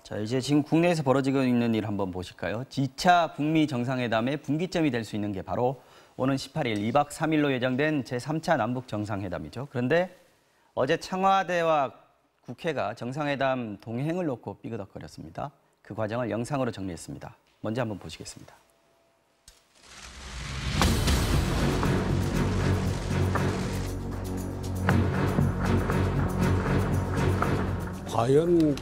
자, 이제 지금 국내에서 벌어지고 있는 일 한번 보실까요? 2차 북미 정상회담의 분기점이 될 수 있는 게 바로 오는 18일 2박 3일로 예정된 제3차 남북 정상회담이죠. 그런데 어제 청와대와 국회가 정상회담 동행을 놓고 삐그덕거렸습니다. 그 과정을 영상으로 정리했습니다. 먼저 한번 보시겠습니다. 과연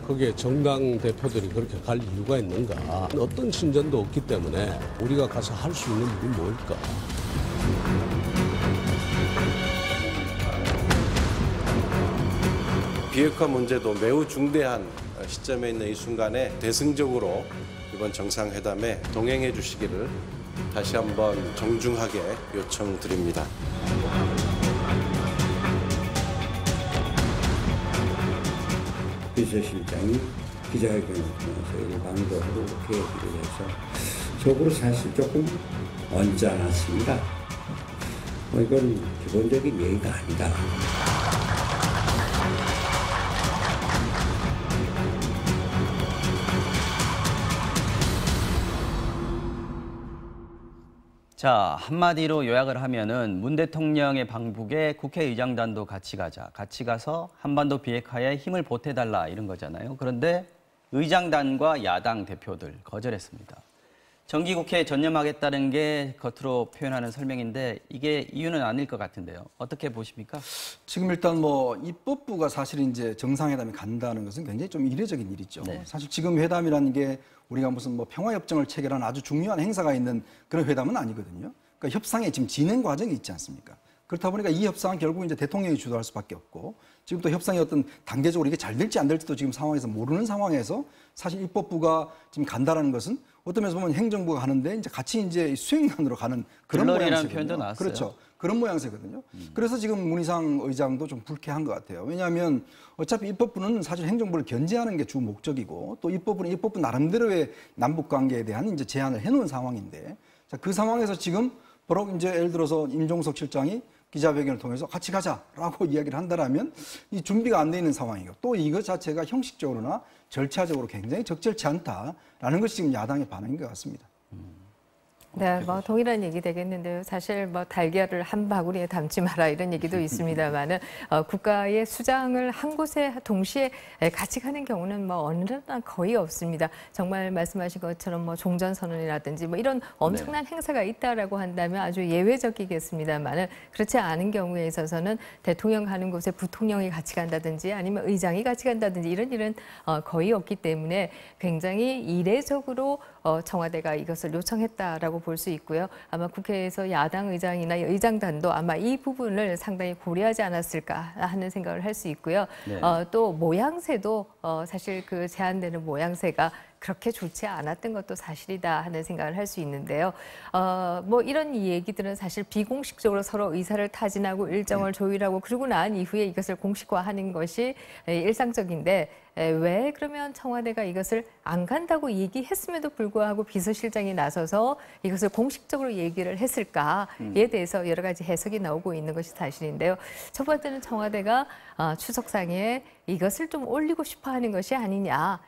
그게 정당 대표들이 그렇게 갈 이유가 있는가? 어떤 신전도 없기 때문에 우리가 가서 할 수 있는 일이 뭘까? 비핵화 문제도 매우 중대한 시점에 있는 이 순간에 대승적으로 이번 정상회담에 동행해 주시기를 다시 한번 정중하게 요청드립니다. 비서실장이 기자회견을 통해서 이를 방도하고 계획을 해서 속으로 사실 조금 언짢았습니다. 이건 기본적인 예의가 아니다. 자, 한마디로 요약을 하면은 문 대통령의 방북에 국회의장단도 같이 가자. 같이 가서 한반도 비핵화에 힘을 보태달라 이런 거잖아요. 그런데 의장단과 야당 대표들 거절했습니다. 정기국회에 전념하겠다는 게 겉으로 표현하는 설명인데 이게 이유는 아닐 것 같은데요. 어떻게 보십니까? 지금 일단 입법부가 사실 이제 정상회담에 간다는 것은 굉장히 좀 이례적인 일이죠. 네. 사실 지금 회담이라는 게 우리가 무슨 평화협정을 체결한 아주 중요한 행사가 있는 그런 회담은 아니거든요. 그러니까 협상에 지금 진행 과정이 있지 않습니까? 그렇다 보니까 이 협상은 결국 이제 대통령이 주도할 수밖에 없고 지금 또 협상이 어떤 단계적으로 이게 잘 될지 안 될지도 지금 상황에서 모르는 상황에서 사실 입법부가 지금 간다라는 것은 어떤 면에서 보면 행정부가 가는데 이제 같이 이제 수행단으로 가는 그런 모양새거든요. 표현도 나왔어요. 그렇죠. 그런 모양새거든요. 그래서 지금 문희상 의장도 좀 불쾌한 것 같아요. 왜냐하면 어차피 입법부는 사실 행정부를 견제하는 게 주 목적이고 또 입법부는 입법부 나름대로의 남북 관계에 대한 이제 제안을 해놓은 상황인데 자, 그 상황에서 지금 바로 이제 예를 들어서 임종석 실장이 기자회견을 통해서 같이 가자라고 이야기를 한다라면 이 준비가 안 돼 있는 상황이고 또 이것 자체가 형식적으로나 절차적으로 굉장히 적절치 않다라는 것이 지금 야당의 반응인 것 같습니다. 네, 동일한 얘기 되겠는데요. 사실 달걀을 한 바구니에 담지 마라 이런 얘기도 있습니다만은 국가의 수장을 한 곳에 동시에 같이 가는 경우는 어느 나라 거의 없습니다. 정말 말씀하신 것처럼 종전선언이라든지 이런 엄청난 행사가 있다라고 한다면 아주 예외적이겠습니다만은 그렇지 않은 경우에 있어서는 대통령 가는 곳에 부통령이 같이 간다든지 아니면 의장이 같이 간다든지 이런 일은 거의 없기 때문에 굉장히 이례적으로 청와대가 이것을 요청했다라고 볼 수 있고요. 아마 국회에서 야당 의장이나 의장단도 아마 이 부분을 상당히 고려하지 않았을까 하는 생각을 할 수 있고요. 네. 또 모양새도 사실 그 제안되는 모양새가 그렇게 좋지 않았던 것도 사실이다 하는 생각을 할 수 있는데요. 이런 얘기들은 사실 비공식적으로 서로 의사를 타진하고 일정을 조율하고 그러고 난 이후에 이것을 공식화하는 것이 일상적인데 왜 그러면 청와대가 이것을 안 간다고 얘기했음에도 불구하고 비서실장이 나서서 이것을 공식적으로 얘기를 했을까에 대해서 여러 가지 해석이 나오고 있는 것이 사실인데요. 첫 번째는 청와대가 추석상에 이것을 좀 올리고 싶어 하는 것이 아니냐.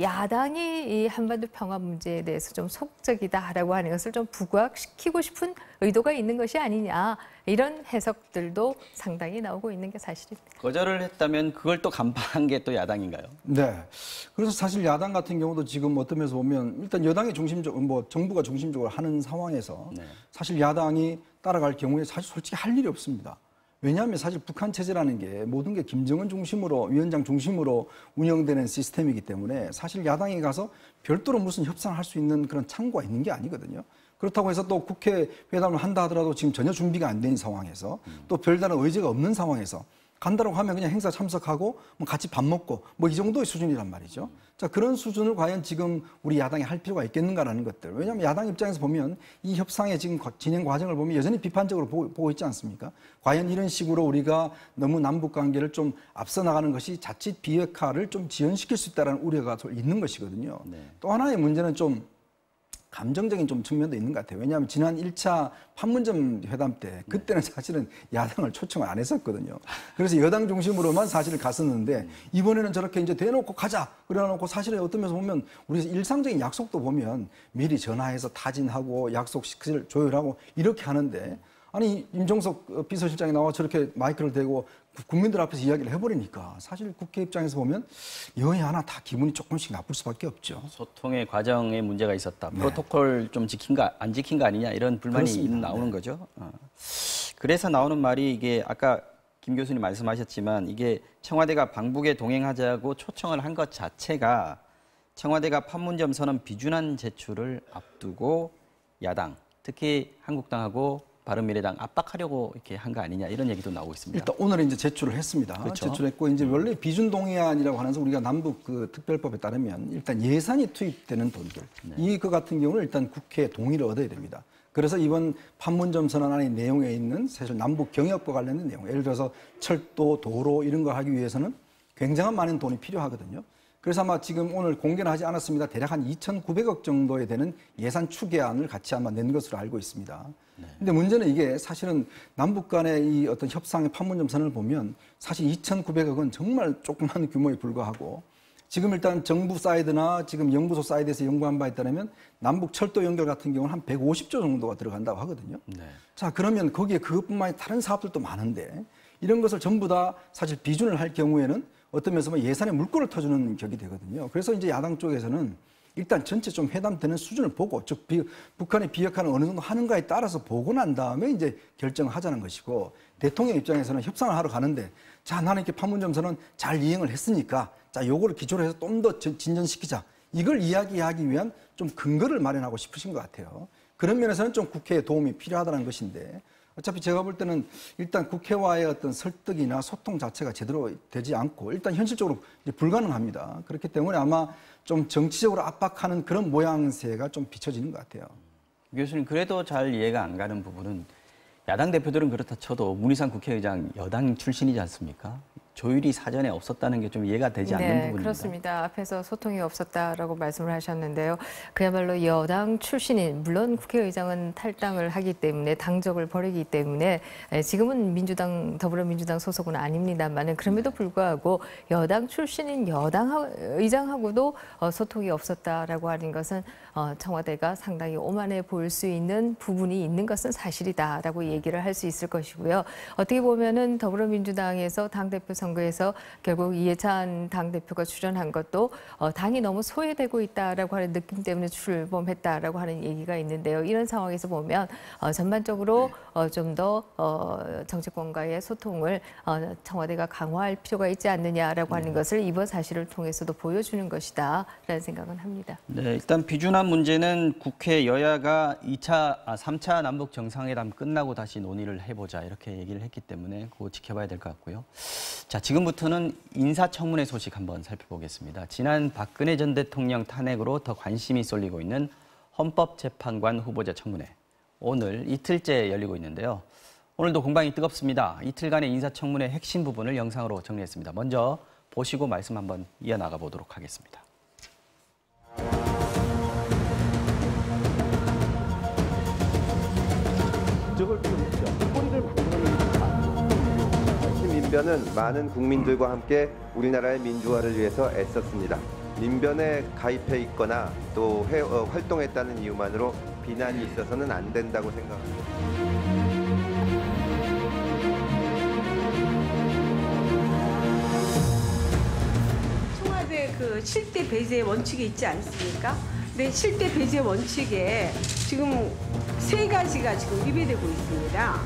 야당이 이 한반도 평화 문제에 대해서 좀 소극적이다라고 하는 것을 좀 부각시키고 싶은 의도가 있는 것이 아니냐. 이런 해석들도 상당히 나오고 있는 게 사실입니다. 거절을 했다면 그걸 또 간파한 게 또 야당인가요? 네. 그래서 사실 야당 같은 경우도 지금 어떤 면에서 보면 일단 여당이 중심적으로 정부가 중심적으로 하는 상황에서 사실 야당이 따라갈 경우에 사실 솔직히 할 일이 없습니다. 왜냐하면 사실 북한 체제라는 게 모든 게 김정은 중심으로 위원장 중심으로 운영되는 시스템이기 때문에 사실 야당이 가서 별도로 무슨 협상을 할 수 있는 그런 창구가 있는 게 아니거든요. 그렇다고 해서 또 국회 회담을 한다 하더라도 지금 전혀 준비가 안 된 상황에서 또 별다른 의지가 없는 상황에서 간다고 하면 그냥 행사 참석하고 같이 밥 먹고 이 정도의 수준이란 말이죠. 자, 그런 수준을 과연 지금 우리 야당이 할 필요가 있겠는가라는 것들. 왜냐하면 야당 입장에서 보면 이 협상의 지금 진행 과정을 보면 여전히 비판적으로 보고 있지 않습니까? 과연 이런 식으로 우리가 너무 남북 관계를 좀 앞서 나가는 것이 자칫 비핵화를 좀 지연시킬 수 있다는 우려가 있는 것이거든요. 또 하나의 문제는 좀 감정적인 좀 측면도 있는 것 같아요. 왜냐하면 지난 1차 판문점 회담 때 그때는 사실은 야당을 초청을 안 했었거든요. 그래서 여당 중심으로만 사실 갔었는데 이번에는 저렇게 이제 대놓고 가자 그래놓고 사실은 어떤 면에서 보면 우리 일상적인 약속도 보면 미리 전화해서 타진하고 약속 시킬 조율하고 이렇게 하는데 아니 임종석 비서실장이 나와 저렇게 마이크를 대고 국민들 앞에서 이야기를 해버리니까 사실 국회 입장에서 보면 여야 하나 다 기분이 조금씩 나쁠 수밖에 없죠. 소통의 과정에 문제가 있었다. 프로토콜 좀 지킨가 안 지킨 거 아니냐 이런 불만이 그렇습니다. 나오는 거죠. 그래서 나오는 말이 이게 아까 김 교수님 말씀하셨지만 이게 청와대가 방북에 동행하자고 초청을 한 것 자체가 청와대가 판문점 선언 비준안 제출을 앞두고 야당, 특히 한국당하고 바른미래당 압박하려고 이렇게 한 거 아니냐 이런 얘기도 나오고 있습니다. 일단 오늘은 이제 제출을 했습니다. 그렇죠. 제출했고 이제 원래 비준 동의안이라고 하면서 우리가 남북 그 특별법에 따르면 일단 예산이 투입되는 돈들 이거 같은 경우는 일단 국회 동의를 얻어야 됩니다. 그래서 이번 판문점 선언안의 내용에 있는 사실 남북 경협과 관련된 내용, 예를 들어서 철도, 도로 이런 거 하기 위해서는 굉장한 많은 돈이 필요하거든요. 그래서 아마 지금 오늘 공개는 하지 않았습니다. 대략 한 2,900억 정도에 되는 예산 추계안을 같이 아마 낸 것으로 알고 있습니다. 근데 문제는 이게 사실은 남북 간의 이 어떤 협상의 판문점 선언을 보면 사실 2,900억은 정말 조그만 규모에 불과하고 지금 일단 정부 사이드나 지금 연구소 사이드에서 연구한 바에 따르면 남북 철도 연결 같은 경우는 한 150조 정도가 들어간다고 하거든요. 자, 그러면 거기에 그것뿐만 아니라 다른 사업들도 많은데 이런 것을 전부 다 사실 비준을 할 경우에는 어떤 면에서 예산에 물꼬를 터주는 격이 되거든요. 그래서 이제 야당 쪽에서는 일단 전체 좀 회담되는 수준을 보고, 즉 북한의 비핵화는 어느 정도 하는가에 따라서 보고 난 다음에 이제 결정을 하자는 것이고, 대통령 입장에서는 협상을 하러 가는데, 자, 나는 이렇게 판문점 선언 잘 이행을 했으니까, 자, 요거를 기초로 해서 좀 더 진전시키자. 이걸 이야기하기 위한 좀 근거를 마련하고 싶으신 것 같아요. 그런 면에서는 좀 국회의 도움이 필요하다는 것인데, 어차피 제가 볼 때는 일단 국회와의 어떤 설득이나 소통 자체가 제대로 되지 않고 일단 현실적으로 이제 불가능합니다. 그렇기 때문에 아마 좀 정치적으로 압박하는 그런 모양새가 좀 비춰지는 것 같아요. 교수님, 그래도 잘 이해가 안 가는 부분은 야당 대표들은 그렇다 쳐도 문희상 국회의장 여당 출신이지 않습니까? 조율이 사전에 없었다는 게 좀 이해가 되지 않는 부분입니다. 그렇습니다. 앞에서 소통이 없었다라고 말씀을 하셨는데요. 그야말로 여당 출신인, 물론 국회의장은 탈당을 하기 때문에 당적을 버리기 때문에 지금은 더불어민주당 소속은 아닙니다만은 그럼에도 불구하고 여당 출신인 여당 의장하고도 소통이 없었다라고 하는 것은 청와대가 상당히 오만해 보일 수 있는 부분이 있는 것은 사실이다라고 얘기를 할 수 있을 것이고요. 어떻게 보면은 더불어민주당에서 당대표 선거에서 결국 이해찬 당대표가 출연한 것도 당이 너무 소외되고 있다라고 하는 느낌 때문에 출범했다라고 하는 얘기가 있는데요. 이런 상황에서 보면 전반적으로 좀 더 정치권과의 소통을 청와대가 강화할 필요가 있지 않느냐라고 하는 것을 이번 사실을 통해서도 보여주는 것이다라는 생각은 합니다. 네, 일단 비준안 문제는 국회 여야가 3차 남북 정상회담 끝나고 다시 논의를 해보자 이렇게 얘기를 했기 때문에 그거 지켜봐야 될 것 같고요. 자, 지금부터는 인사청문회 소식 한번 살펴보겠습니다. 지난 박근혜 전 대통령 탄핵으로 더 관심이 쏠리고 있는 헌법재판관 후보자 청문회. 오늘 이틀째 열리고 있는데요. 오늘도 공방이 뜨겁습니다. 이틀간의 인사청문회 핵심 부분을 영상으로 정리했습니다. 먼저 보시고 말씀 한번 이어나가 보도록 하겠습니다. 민변은 많은 국민들과 함께 우리나라의 민주화를 위해서 애썼습니다. 민변에 가입해 있거나 또 활동했다는 이유만으로 비난이 있어서는 안 된다고 생각합니다. 청와대 그 실대 배제 원칙이 있지 않습니까? 근데 실대 배제 원칙에 지금 3가지가 지금 위배되고 있습니다.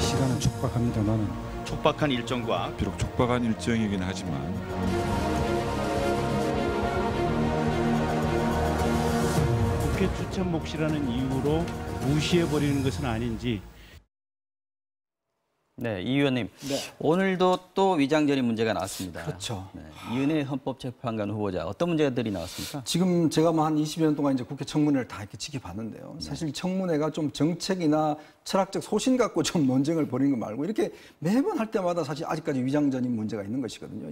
시간은 촉박합니다만 촉박한 일정과 비록 촉박한 일정이긴 하지만 국회 추천 몫이라는 이유로 무시해버리는 것은 아닌지 네, 이 의원님. 네. 오늘도 또 위장전입 문제가 나왔습니다. 그렇죠. 네, 이은혜 헌법재판관 후보자 어떤 문제들이 나왔습니까? 지금 제가 뭐 한 20여 년 동안 이제 국회 청문회를 다 이렇게 지켜봤는데요. 사실 청문회가 좀 정책이나 철학적 소신 갖고 좀 논쟁을 벌이는 거 말고 이렇게 매번 할 때마다 사실 아직까지 위장전입 문제가 있는 것이거든요.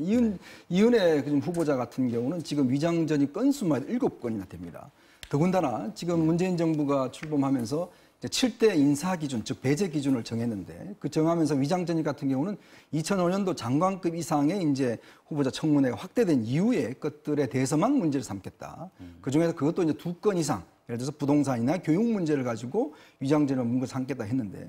이은혜 후보자 같은 경우는 지금 위장전입 건수만 7건이나 됩니다. 더군다나 지금 문재인 정부가 출범하면서 7대 인사 기준, 즉 배제 기준을 정했는데 그 정하면서 위장전입 같은 경우는 2005년도 장관급 이상의 이제 후보자 청문회가 확대된 이후의 것들에 대해서만 문제를 삼겠다. 그 중에서 그것도 이제 2건 이상, 예를 들어서 부동산이나 교육 문제를 가지고 위장전입 문제를 삼겠다 했는데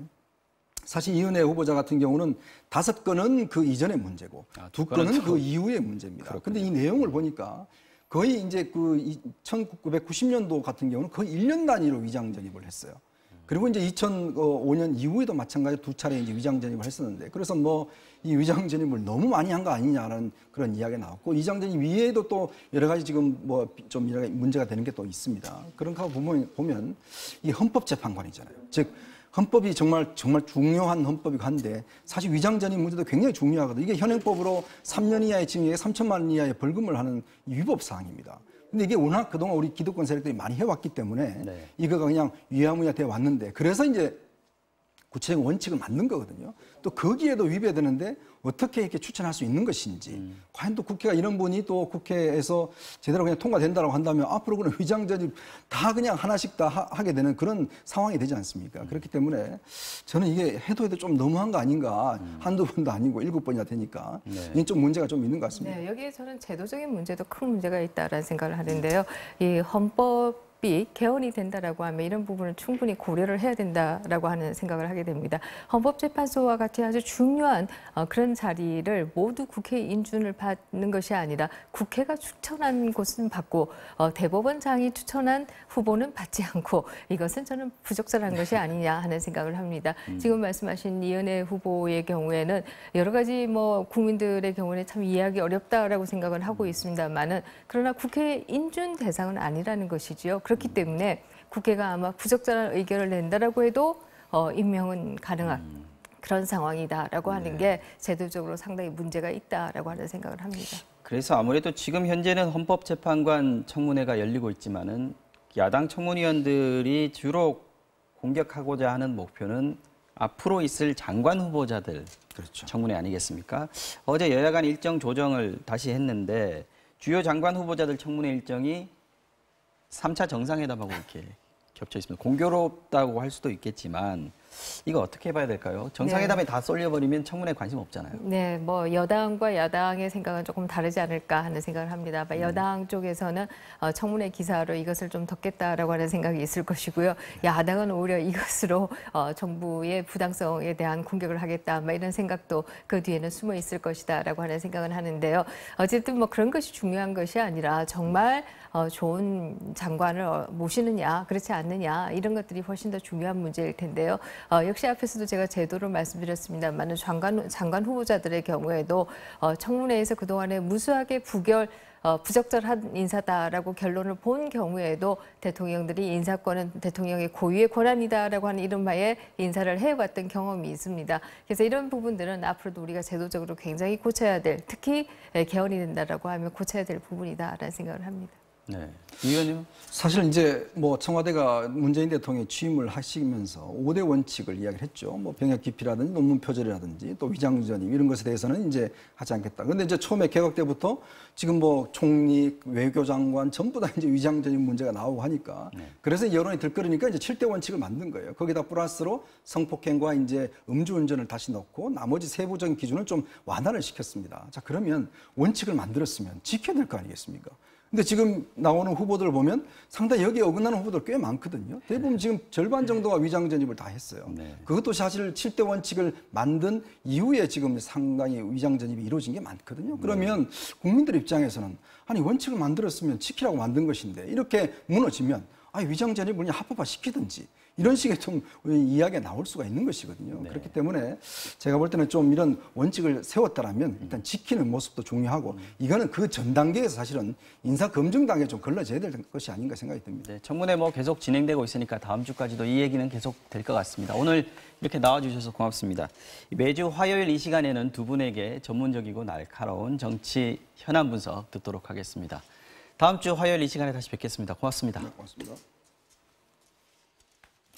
사실 이은혜 후보자 같은 경우는 5건은 그 이전의 문제고 2건은 그 이후의 문제입니다. 그런데 이 내용을 보니까 거의 이제 그 1990년도 같은 경우는 거의 1년 단위로 위장전입을 했어요. 그리고 이제 2005년 이후에도 마찬가지로 2차례 이제 위장전입을 했었는데 그래서 뭐 이 위장전입을 너무 많이 한 거 아니냐라는 그런 이야기가 나왔고 위장전입 위에도 또 여러 가지 지금 뭐 좀 여러 가지 문제가 되는 게 또 있습니다. 그런가 보면 이 헌법재판관이잖아요. 즉 헌법이 정말 중요한 헌법이고 한데 사실 위장전입 문제도 굉장히 중요하거든요. 이게 현행법으로 3년 이하의 징역에 3천만 원 이하의 벌금을 하는 위법 사항입니다. 근데 이게 워낙 그동안 우리 기득권 세력들이 많이 해왔기 때문에 네. 이거가 그냥 위야무야 돼 왔는데 그래서 이제 구체적인 원칙을 만든 거거든요. 또 거기에도 위배되는데 어떻게 이렇게 추천할 수 있는 것인지 과연 또 국회가 이런 분이 또 국회에서 제대로 그냥 통과된다고 한다면 앞으로 그런 위장전입 다 그냥 하나씩 다 하게 되는 그런 상황이 되지 않습니까? 그렇기 때문에 저는 이게 해도 좀 너무한 거 아닌가 한두 번도 아니고 7번이나 되니까 이게 좀 문제가 좀 있는 것 같습니다. 네, 여기에 저는 제도적인 문제도 큰 문제가 있다라는 생각을 하는데요. 이 헌법 개헌이 된다라고 하면 이런 부분을 충분히 고려를 해야 된다라고 하는 생각을 하게 됩니다. 헌법재판소와 같이 아주 중요한 그런 자리를 모두 국회 인준을 받는 것이 아니라 국회가 추천한 곳은 받고 대법원장이 추천한 후보는 받지 않고 이것은 저는 부적절한 것이 아니냐 하는 생각을 합니다. 지금 말씀하신 이은혜 후보의 경우에는 여러 가지 뭐 국민들의 경우에는 참 이해하기 어렵다라고 생각을 하고 있습니다만은 그러나 국회 인준 대상은 아니라는 것이지요. 그렇기 때문에 국회가 아마 부적절한 의견을 낸다라고 해도 임명은 가능한 그런 상황이다라고 하는 게 제도적으로 상당히 문제가 있다라고 하는 생각을 합니다. 그래서 아무래도 지금 현재는 헌법재판관 청문회가 열리고 있지만은 야당 청문위원들이 주로 공격하고자 하는 목표는 앞으로 있을 장관 후보자들 그렇죠. 청문회 아니겠습니까? 어제 여야 간 일정 조정을 다시 했는데 주요 장관 후보자들 청문회 일정이 3차 정상회담하고 이렇게 겹쳐 있습니다. 공교롭다고 할 수도 있겠지만 이거 어떻게 봐야 될까요? 정상회담에 다 쏠려버리면 청문회에 관심 없잖아요. 네, 뭐 여당과 야당의 생각은 조금 다르지 않을까 하는 생각을 합니다. 여당 쪽에서는 청문회 기사로 이것을 좀 덮겠다라고 하는 생각이 있을 것이고요. 야당은 오히려 이것으로 정부의 부당성에 대한 공격을 하겠다, 이런 생각도 그 뒤에는 숨어 있을 것이다라고 하는 생각은 하는데요. 어쨌든 뭐 그런 것이 중요한 것이 아니라 정말 좋은 장관을 모시느냐, 그렇지 않느냐 이런 것들이 훨씬 더 중요한 문제일 텐데요. 역시 앞에서도 제가 제도를 말씀드렸습니다만 장관 후보자들의 경우에도 청문회에서 그동안에 무수하게 부적절한 인사다라고 결론을 본 경우에도 대통령들이 인사권은 대통령의 고유의 권한이다라고 하는 이른바의 인사를 해왔던 경험이 있습니다. 그래서 이런 부분들은 앞으로도 우리가 제도적으로 굉장히 고쳐야 될, 특히 개헌이 된다라고 하면 고쳐야 될 부분이다라는 생각을 합니다. 네, 이 의원님. 사실 이제 뭐 청와대가 문재인 대통령이 취임을 하시면서 5대 원칙을 이야기를 했죠. 뭐 병역 기피라든지 논문 표절이라든지 또 위장전입 이런 것에 대해서는 이제 하지 않겠다. 그런데 이제 처음에 개각 때부터 지금 뭐 총리, 외교장관 전부 다 이제 위장전입 문제가 나오고 하니까 그래서 여론이 들끓으니까 이제 7대 원칙을 만든 거예요. 거기다 플러스로 성폭행과 이제 음주운전을 다시 넣고 나머지 세부적인 기준을 좀 완화를 시켰습니다. 자, 그러면 원칙을 만들었으면 지켜야 될 거 아니겠습니까? 근데 지금 나오는 후보들을 보면 상당히 여기에 어긋나는 후보들 꽤 많거든요. 대부분 지금 절반 정도가 위장전입을 다 했어요. 네. 그것도 사실 7대 원칙을 만든 이후에 지금 상당히 위장전입이 이루어진 게 많거든요. 그러면 국민들 입장에서는 아니 원칙을 만들었으면 지키라고 만든 것인데 이렇게 무너지면 위장전입을 그냥 합법화 시키든지 이런 식의 좀 이야기가 나올 수가 있는 것이거든요. 네. 그렇기 때문에 제가 볼 때는 좀 이런 원칙을 세웠다라면 일단 지키는 모습도 중요하고 이거는 그 전 단계에서 사실은 인사 검증 단계에 좀 걸러져야 될 것이 아닌가 생각이 듭니다. 네, 청문회 뭐 계속 진행되고 있으니까 다음 주까지도 이 얘기는 계속 될 것 같습니다. 오늘 이렇게 나와주셔서 고맙습니다. 매주 화요일 이 시간에는 두 분에게 전문적이고 날카로운 정치 현안 분석 듣도록 하겠습니다. 다음 주 화요일 이 시간에 다시 뵙겠습니다. 고맙습니다. 고맙습니다.